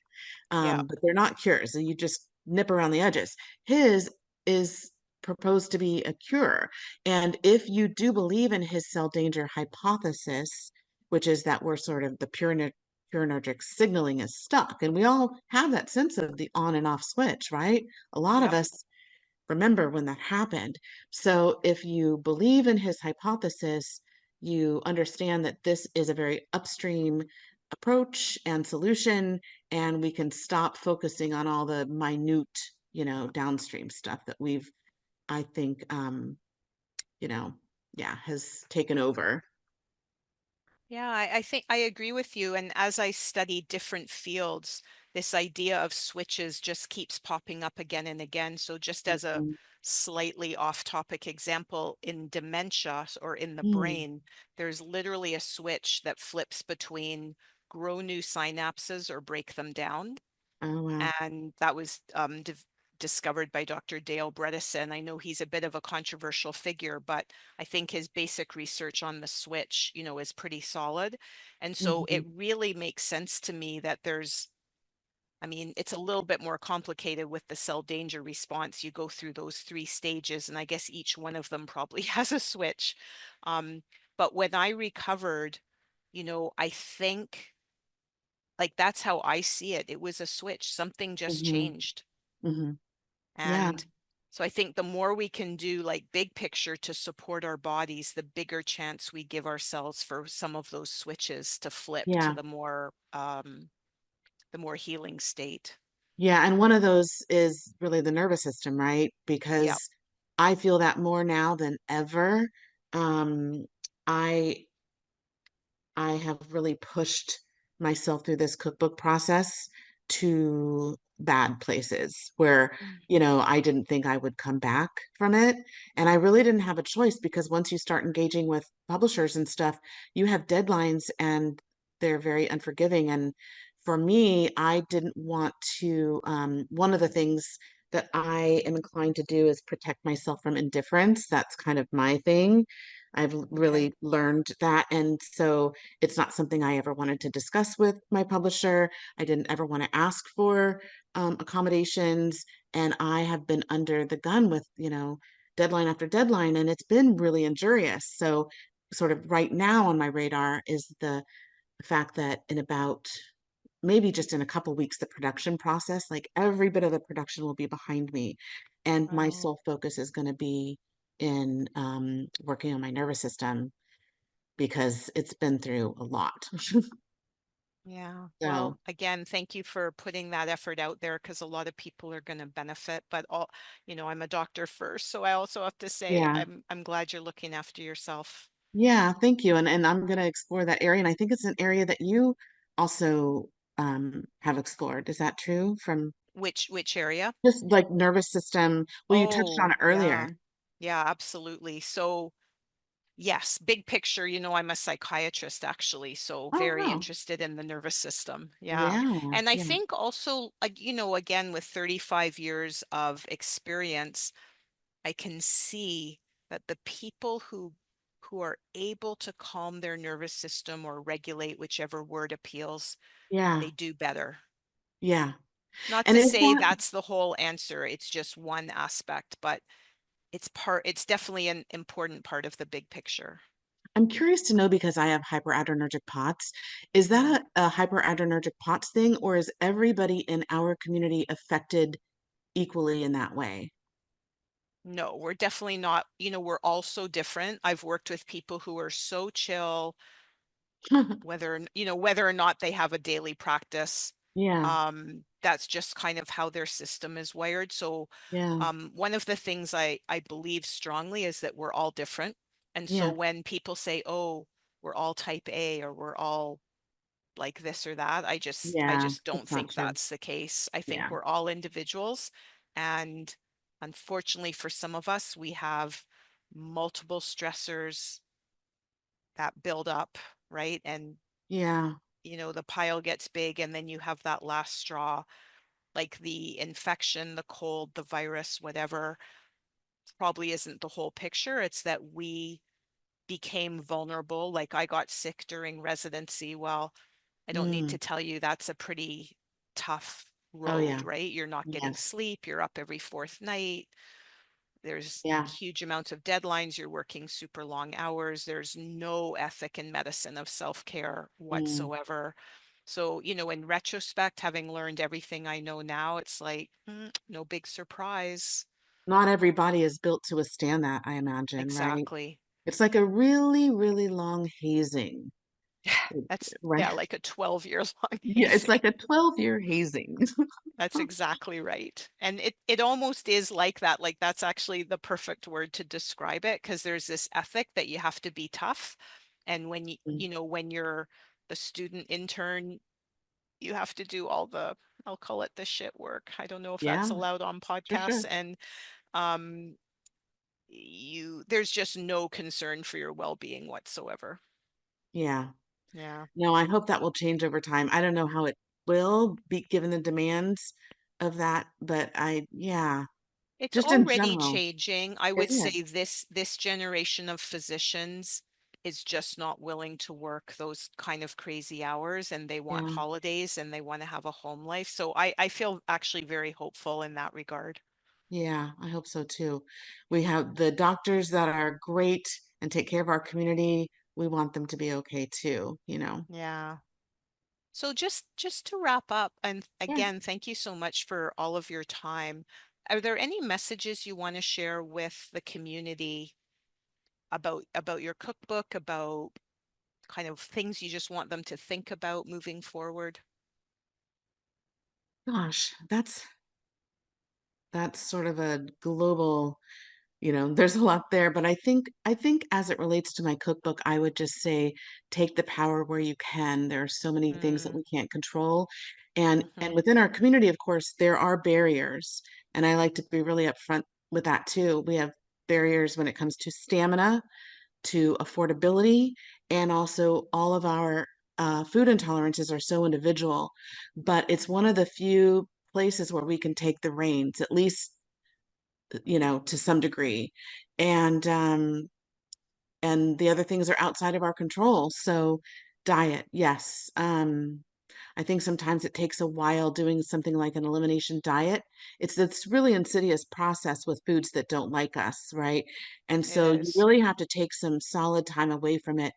Yeah. But they're not cures. So you just nip around the edges. His is proposed to be a cure. And if you do believe in his cell danger hypothesis, which is that we're sort of the purinergic signaling is stuck. And we all have that sense of the on and off switch, right? A lot of Yep. us remember when that happened. So if you believe in his hypothesis, you understand that this is a very upstream approach and solution, and we can stop focusing on all the minute, downstream stuff that we've, I think, you know, yeah, has taken over. Yeah, I think I agree with you. And as I study different fields, this idea of switches just keeps popping up again and again. So just as a Mhm. slightly off-topic example, in dementia or in the Mm. brain, there's literally a switch that flips between grow new synapses or break them down. Oh, wow. And that was discovered by Dr. Dale Bredesen. I know he's a bit of a controversial figure, but I think his basic research on the switch, is pretty solid. And so it Mhm. really makes sense to me that I mean, it's a little bit more complicated with the cell danger response. You go through those three stages, and I guess each one of them probably has a switch. But when I recovered, I think, like, that's how I see it. It was a switch. Something just Mhm. changed. Mhm. Yeah. And so I think the more we can do, like, big picture to support our bodies, the bigger chance we give ourselves for some of those switches to flip to Yeah. the more healing state. Yeah, and one of those is really the nervous system, right? Yep. Because I feel that more now than ever. Um, I I have really pushed myself through this cookbook process to bad places where, Mm. I didn't think I would come back from it. And I really didn't have a choice because once you start engaging with publishers and stuff, you have deadlines and they're very unforgiving. And for me, I didn't want to, one of the things that I am inclined to do is protect myself from indifference. That's kind of my thing. I've Okay. really learned that. And so it's not something I ever wanted to discuss with my publisher. I didn't ever want to ask for accommodations. And I have been under the gun with, deadline after deadline, and it's been really injurious. So, sort of right now on my radar is the fact that in about maybe just in a couple weeks, the production process, like every bit of the production will be behind me. And my Wow. sole focus is going to be in working on my nervous system because it's been through a lot. Yeah. So, Well, again, thank you for putting that effort out there, because a lot of people are going to benefit. But I'm a doctor first, so I also have to say yeah. I'm glad you're looking after yourself. Yeah, thank you. And I'm going to explore that area. And I think it's an area that you also have explored. Is that true? From Which area? just like nervous system. Well, you touched on Oh, it yeah. earlier. Yeah, absolutely. So, yes, big picture, I'm a psychiatrist actually, so Oh, very wow. interested in the nervous system. Yeah. Yeah, And I yeah, think also, like, again, with 35 years of experience, I can see that the people who are able to calm their nervous system or regulate, whichever word appeals, yeah, they do better. yeah. Not And to is say that, that's the whole answer, it's just one aspect, but it's definitely an important part of the big picture. I'm curious to know because I have hyperadrenergic POTS. Is Mm. that a hyperadrenergic POTS thing, or is everybody in our community affected equally in that way? No, we're definitely not, we're all so different. I've worked with people who are so chill, whether or not they have a daily practice. Yeah, That's just kind of how their system is wired. So yeah, one of the things I believe strongly is that we're all different. And so yeah, when people say, oh, we're all type A or we're all like this or that. I Yeah, just don't that's not think true. that's the case. I think Yeah. we're all individuals, and unfortunately for some of us, we have multiple stressors that build up, right? And Yeah. the pile gets big, and then you have that last straw, like the infection, the cold, the virus, whatever. Probably isn't the whole picture. It's that we became vulnerable. Like I got sick during residency. Well, I don't need to Mm. tell you that's a pretty tough Oh road, yeah. right? You're not getting Yes. sleep. You're up every fourth night. There's Yeah. huge amounts of deadlines. You're working super long hours. There's no ethic in medicine of self-care Mm. whatsoever. So, in retrospect, having learned everything I know now, it's like, no big surprise. Not everybody is built to withstand that, I imagine, right? Exactly. It's like a really, really long hazing, That's, right? yeah, like a 12-year long Yeah, it's hazing. like a 12-year hazing. That's exactly right. And it almost is like that. Like that's actually the perfect word to describe it, because there's this ethic that you have to be tough. And when when you're the student intern, you have to do all the, I'll call it the shit work. I don't know if that's Yeah, allowed on for podcasts. sure. And um there's just no concern for your well-being whatsoever. Yeah. Yeah. No, I hope that will change over time. I don't know how it will be given the demands of that, but yeah, It's just in already general, changing. I it would say is. this generation of physicians is just not willing to work those kind of crazy hours, and they want Yeah. holidays and they want to have a home life. So I feel actually very hopeful in that regard. Yeah, I hope so too. We have the doctors that are great and take care of our community. We want them to be okay too. Yeah. So just to wrap up, and Yeah. again, thank you so much for all of your time. Are there any messages you want to share with the community about your cookbook, about kind of things you just want them to think about moving forward? Gosh, that's sort of a global. There's a lot there, but I think as it relates to my cookbook, I would just say take the power where you can. There are so many things that Mm, we can't control. And hmm. within our community, of course, there are barriers. And I like to be really upfront with that too. We have barriers when it comes to stamina, to affordability, and also all of our food intolerances are so individual. But it's one of the few places where we can take the reins, at least, to some degree. And the other things are outside of our control. So diet, yes. I think sometimes it takes a while doing something like an elimination diet. It's this really insidious process with foods that don't like us, right? And It so you is. really have to take some solid time away from it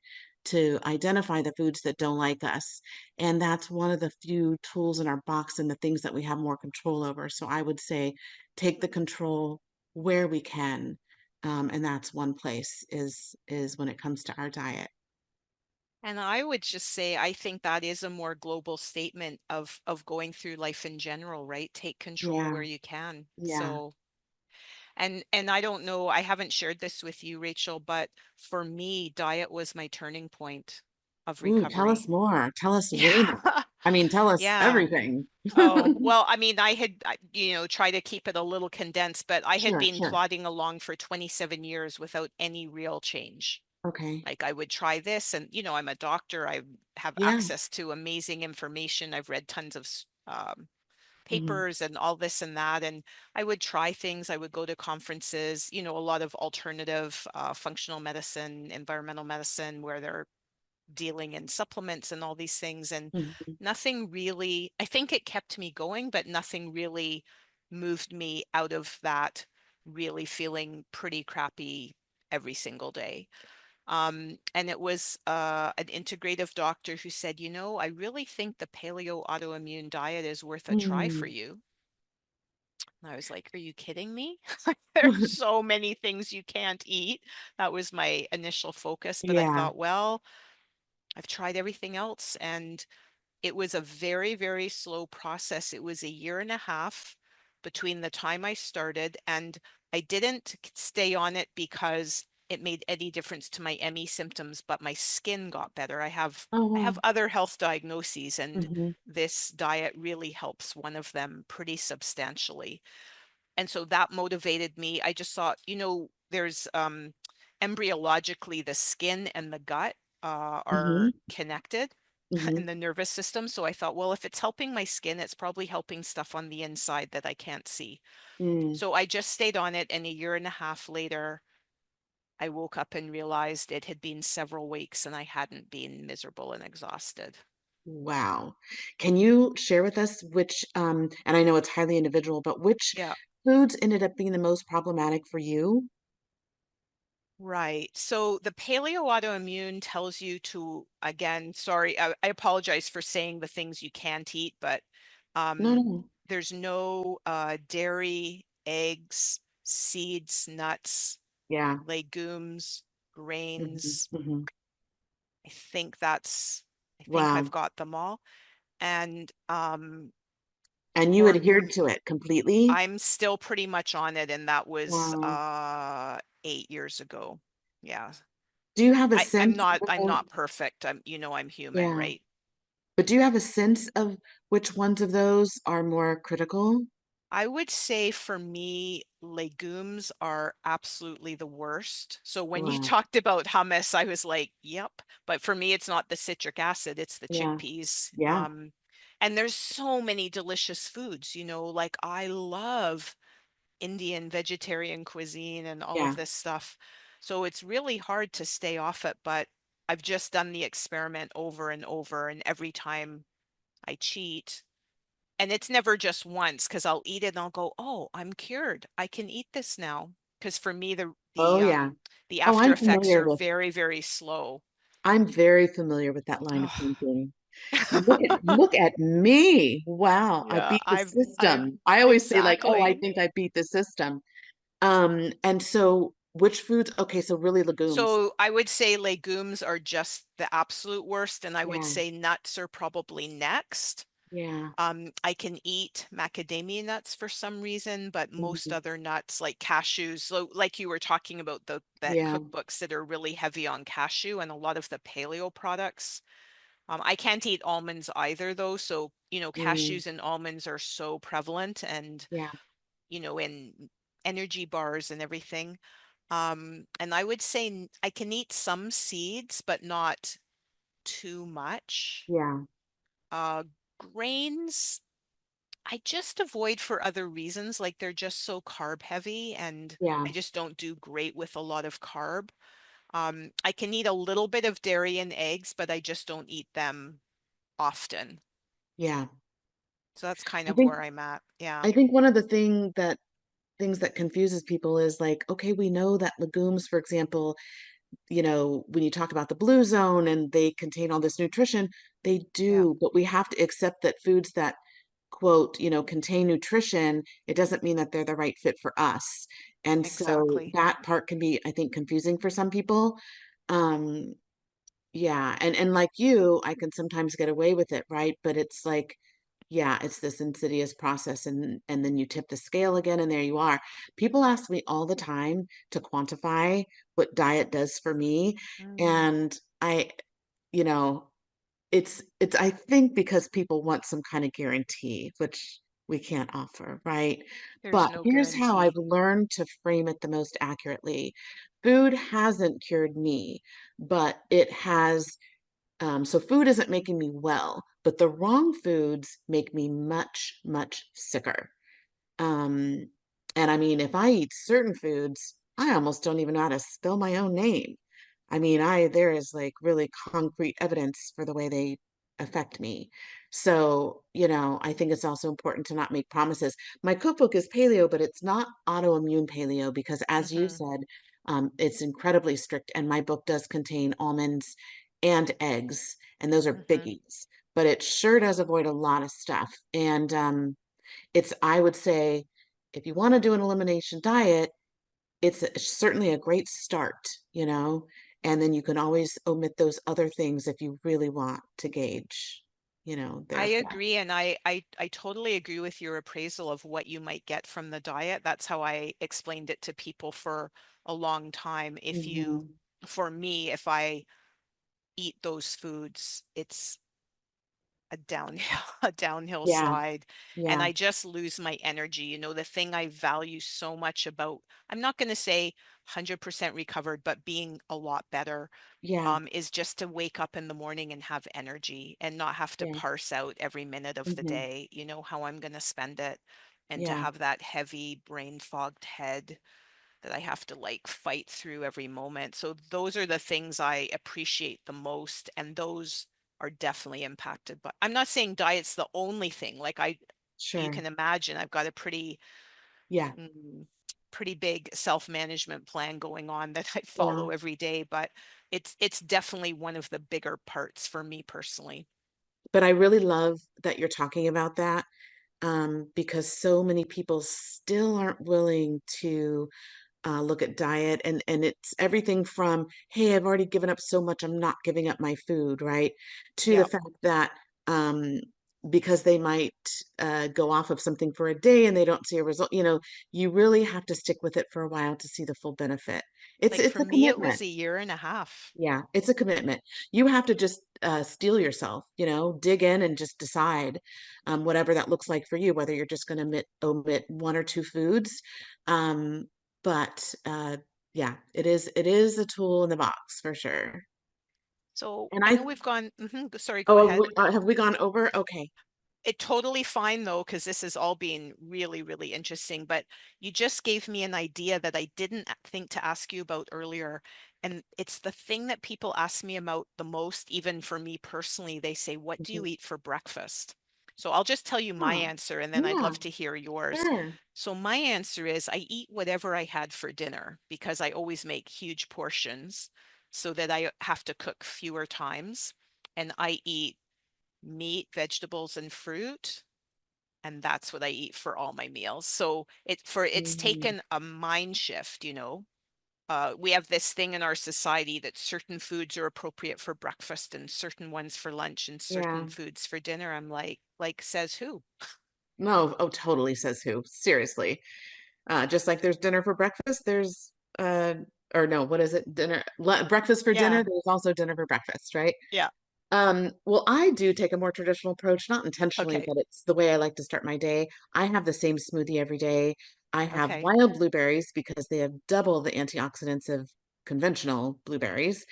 to identify the foods that don't like us. And that's one of the few tools in our box and the things that we have more control over. So I would say take the control where we can. And that's one place is when it comes to our diet. And I would just say I think that is a more global statement of going through life in general, right? Take control Yeah, where you can. yeah. So, and I don't know, I haven't shared this with you, Rachel, but for me, diet was my turning point of Ooh, tell us recovery. more. Tell us way more. Yeah. I mean, tell us Yeah. everything. Oh, well, I mean, I had, try to keep it a little condensed, but I had Sure, been sure. plodding along for 27 years without any real change. Okay. Like I would try this, and I'm a doctor. I have Yeah. access to amazing information. I've read tons of Hmm. papers and all this and that, and I would try things. I would go to conferences, a lot of alternative functional medicine, environmental medicine, where they're dealing in supplements and all these things, and Hmm. nothing really, I think it kept me going, but nothing really moved me out of that really feeling pretty crappy every single day. And it was an integrative doctor who said, I really think the paleo autoimmune diet is worth a try for Mm. you. And I was like, are you kidding me? There's so many things you can't eat. That was my initial focus. But I Yeah. thought, well, I've tried everything else. And it was a very, very slow process. It was a year and a half between the time I started, and I didn't stay on it because it made any difference to my ME symptoms, but my skin got better. Oh, I have wow. other health diagnoses, and Hmm. this diet really helps one of them pretty substantially. And so that motivated me. I just thought, there's embryologically the skin and the gut are Hmm. connected Hmm. in the nervous system. So I thought, well, if it's helping my skin, it's probably helping stuff on the inside that I can't see. Mm. So I just stayed on it, and a year and a half later, I woke up and realized it had been several weeks and I hadn't been miserable and exhausted. Wow. Can you share with us which, and I know it's highly individual, but which Yeah. foods ended up being the most problematic for you? Right. So the paleo autoimmune tells you to, again, sorry, I apologize for saying the things you can't eat, but No, um, no. there's no dairy, eggs, seeds, nuts, Yeah. legumes, Hmm. grains. Hmm. I think I've Wow. got them all. And And you for adhered to it completely? I'm still pretty much on it, and that was Wow. 8 years ago. Yeah. Do you have a I'm sense I'm of, not perfect. I'm human, yeah, right? but do you have a sense of which ones of those are more critical? I would say for me, legumes are absolutely the worst. So when you Wow. talked about hummus, I was like, yep. But for me, it's not the citric acid, it's the Yeah. chickpeas. Yeah. And there's so many delicious foods, like I love Indian vegetarian cuisine and all of Yeah. this stuff. So it's really hard to stay off it, but I've just done the experiment over and over, and every time I cheat, and it's never just once because I'll eat it and I'll go, "Oh, I'm cured. I can eat this now." Because for me, Oh, yeah. the Oh, after effects are very, very slow. I'm very familiar with that line of Oh, thinking. Look at me. Wow, I yeah, beat the I've system. I always say like, "Oh, I exactly. think I beat the system." And so which foods? Okay, so really legumes. So I would say legumes are just the absolute worst, and I would Yeah. say nuts are probably next. Yeah. I can eat macadamia nuts for some reason, but most Mhm. other nuts like cashews, so like you were talking about that Yeah. cookbooks that are really heavy on cashew and a lot of the paleo products. I can't eat almonds either though. So, Mm. cashews and almonds are so prevalent and, Yeah. in energy bars and everything. And I would say I can eat some seeds, but not too much. Yeah. Uh, Grains, I just avoid for other reasons, like they're just so carb heavy and Yeah. I just don't do great with a lot of carb. I can eat a little bit of dairy and eggs, but I just don't eat them often. Yeah. So that's kind I of think where I'm at. Yeah. I think one of the things that confuses people is like, okay, we know that legumes, for example, when you talk about the blue zone and they contain all this nutrition, they Yeah, do, but we have to accept that foods that quote, contain nutrition, it doesn't mean that they're the right fit for us. And so exactly. that part can be, I think, confusing for some people. Um, yeah, and like you, I can sometimes get away with it, right? But it's like, yeah, it's this insidious process and then you tip the scale again and there you are. People ask me all the time to quantify what diet does for me. Mm, And you know, it's I think because people want some kind of guarantee, which we can't offer, right? there's But no here's how I've guarantee. learned to frame it the most accurately. Food hasn't cured me, but it has so food isn't making me well, but the wrong foods make me much, much sicker. Um, and I mean, if I eat certain foods, I almost don't even know how to spell my own name. I mean, there is like really concrete evidence for the way they affect me. So, I think it's also important to not make promises. My cookbook is paleo, but it's not autoimmune paleo because, as you Hmm. said, it's incredibly strict. And my book does contain almonds and eggs, and those are Hmm. biggies, but it sure does avoid a lot of stuff. And I would say, if you want to do an elimination diet, it's certainly a great start, and then you can always omit those other things if you really want to gauge, their I effect. agree, and I totally agree with your appraisal of what you might get from the diet. That's how I explained it to people for a long time. If you, Hmm. for me, if I eat those foods, it's a downhill a downhill Yeah, slide, and yeah, I just lose my energy. You know, the thing I value so much about, I'm not going to say 100% recovered, but being a lot better, yeah, is just to wake up in the morning and have energy and not have to yeah. parse out every minute of the Hmm. day, you know, how I'm going to spend it, and to Yeah, have that heavy brain fogged head that I have to like fight through every moment. So those are the things I appreciate the most, and those are definitely impacted. But I'm not saying diet's the only thing. Like you sure. can imagine, I've got a pretty Yeah, mm, pretty big self-management plan going on that I yeah. follow every day, but it's definitely one of the bigger parts for me personally. But I really love that you're talking about that, because so many people still aren't willing to look at diet, and it's everything from, hey, I've already given up so much, I'm not giving up my food, right? To the Yep. fact that because they might go off of something for a day and they don't see a result, you really have to stick with it for a while to see the full benefit. it's Like it's for a me, it was commitment. a year and a half. Yeah, it's a commitment. You have to just steel yourself, dig in and just decide, whatever that looks like for you, whether you're just going to omit one or two foods. Um, but yeah, it is a tool in the box for sure. So And I I, know we've gone, sorry, go oh, ahead. have we gone over? Okay. It totally fine though, because this has all been really, really interesting. But you just gave me an idea that I didn't think to ask you about earlier. And it's the thing that people ask me about the most, even for me personally. They say, what do Mhm. you eat for breakfast? So I'll just tell you my Oh, answer, and then I'd yeah, love to hear yours. sure. So my answer is I eat whatever I had for dinner because I always make huge portions so that I have to cook fewer times. And I eat meat, vegetables, and fruit, and that's what I eat for all my meals. So it's Mhm. taken a mind shift, you know. We have this thing in our society that certain foods are appropriate for breakfast and certain ones for lunch and certain Yeah. foods for dinner. I'm like says who? No, oh, totally, says who? Seriously. Just like there's dinner for breakfast, there's uh or no, what is it? Breakfast for dinner, Yeah. there's also dinner for breakfast, right? Yeah. Well, I do take a more traditional approach, not intentionally, Okay. but it's the way I like to start my day. I have the same smoothie every day. I have Okay. wild blueberries because they have double the antioxidants of conventional blueberries.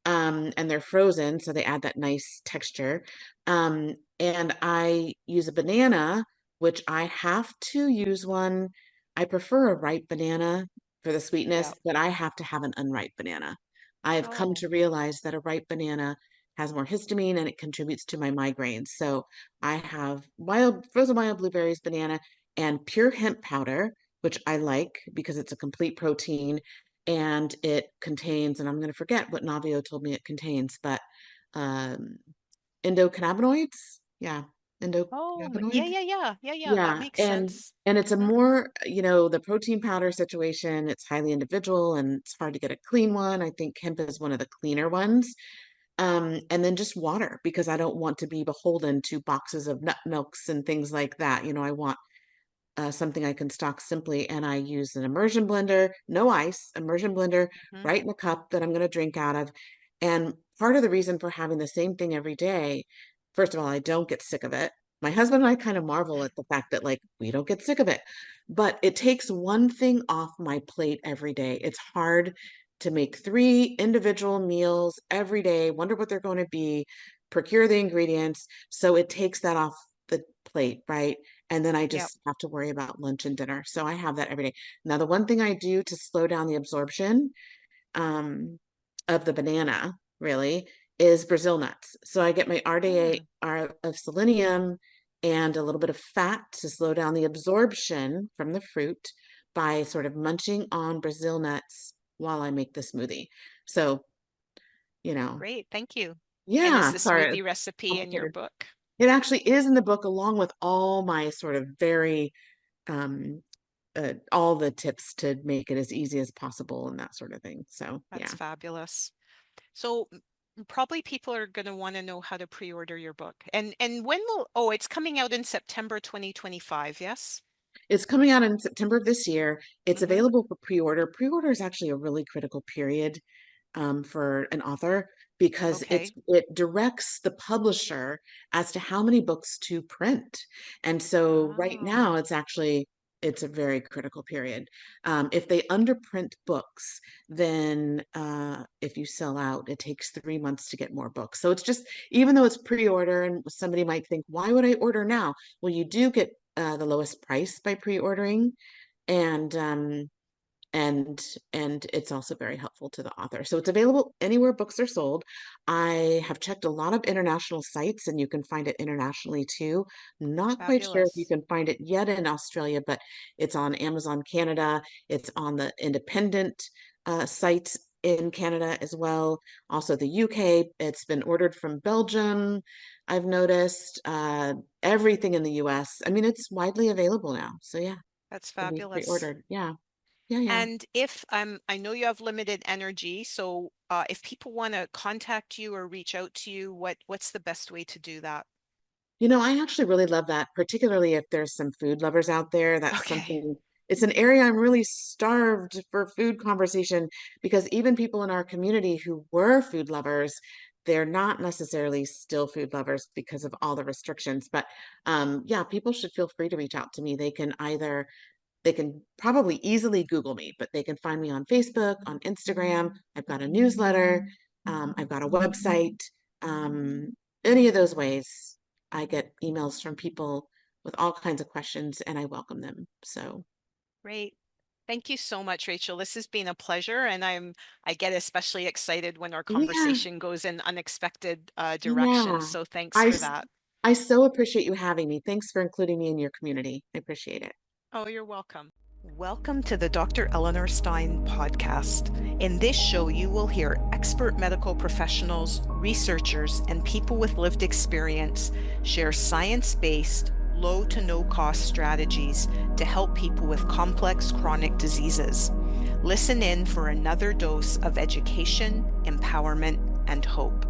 And they're frozen, so they add that nice texture. And I use a banana, which I have to use one. I prefer a ripe banana for the Yeah. sweetness, but I have to have an unripe banana. I have come Oh, to realize that a ripe banana has more histamine and it contributes to my migraines. So I have frozen wild blueberries, banana, and pure hemp powder, which I like because it's a complete protein and it contains, and I'm going to forget what Navio told me it contains, but um, endocannabinoids. Yeah, yeah, endocannabinoids. yeah, yeah, yeah, yeah. That Yeah, makes and sense. and it's a Hmm. more, the protein powder situation, it's highly individual and it's hard to get a clean one. I think hemp is one of the cleaner ones. And then just water because I don't want to be beholden to boxes of nut milks and things like that. I want something I can stock simply. And I use an immersion blender, no ice, immersion blender Hmm. right in the cup that I'm going to drink out of. And part of the reason for having the same thing every day, first of all, I don't get sick of it. My husband and I kind of marvel at the fact that, like, we don't get sick of it, but it takes one thing off my plate every day. It's hard to make three individual meals every day, wonder what they're going to be, procure the ingredients. So it takes that off the plate, right? And then I Yep. just have to worry about lunch and dinner. So I have that every day. Now, the one thing I do to slow down the absorption um, of the banana really is Brazil nuts. So I get my RDA Mm, of selenium and a little bit of fat to slow down the absorption from the fruit by sort of munching on Brazil nuts while I make the smoothie. So, you know, great. Thank you. And is yeah, the sorry, smoothie recipe in your complicated. book? It actually is in the book along with all my sort of very um all the tips to make it as easy as possible and that sort of thing. So That's yeah. fabulous. So probably people are going to want to know how to pre-order your book. And when will, oh, it's coming out in September 2025, yes? It's coming out in September of this year. It's Mm-hmm. available for pre-order. Pre-order is actually a really critical period for an author because Okay. it directs the publisher as to how many books to print. And so right Oh, now it's a very critical period. If they underprint books, then if you sell out, it takes 3 months to get more books. So it's just, even though it's pre-order and somebody might think, why would I order now? Well, you do get the lowest price by pre-ordering, and and and it's also very helpful to the author. So it's available anywhere books are sold. I have checked a lot of international sites, and you can find it internationally too. Not quite sure if you fabulous. can find it yet in Australia, but it's on Amazon Canada. It's on the independent sites in Canada as well. Also the UK. It's been ordered from Belgium. I've noticed everything in the US. I mean, it's widely available now. So yeah, That's can be fabulous. pre-ordered. Yeah. Yeah, yeah. And if I know you have limited energy, so if people want to contact you or reach out to you, what's the best way to do that? I actually really love that, particularly if there's some food lovers out there. That's Okay. something, it's an area I'm really starved for food conversation, because even people in our community who were food lovers, they're not necessarily still food lovers because of all the restrictions. But yeah, people should feel free to reach out to me. They can probably easily Google me, but they can find me on Facebook, on Instagram. I've got a newsletter. I've got a website. Um, any of those ways, I get emails from people with all kinds of questions, and I welcome them. So, Great. Thank you so much, Rachel. This has been a pleasure, and I get especially excited when our yeah, conversation goes in unexpected directions. yeah. So thanks I, for s- that. I so appreciate you having me. Thanks for including me in your community. I appreciate it. Oh, you're welcome. Welcome to the Dr. Eleanor Stein podcast. In this show, you will hear expert medical professionals, researchers, and people with lived experience share science-based, low to no cost strategies to help people with complex chronic diseases. Listen in for another dose of education, empowerment, and hope.